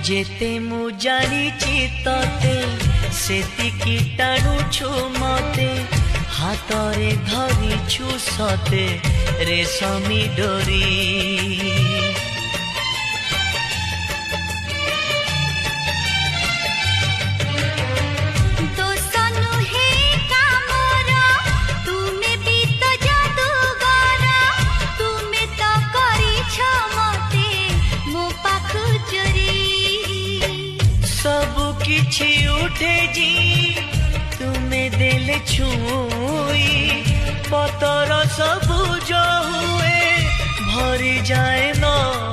जेते मु जानिछि तते सेतिकी टाणुछु मते हातरे धरिछु सते रेशमी डोरी किछि उठे जी तुम्हें देले छुई पतर सबुज हुए भरी जाए न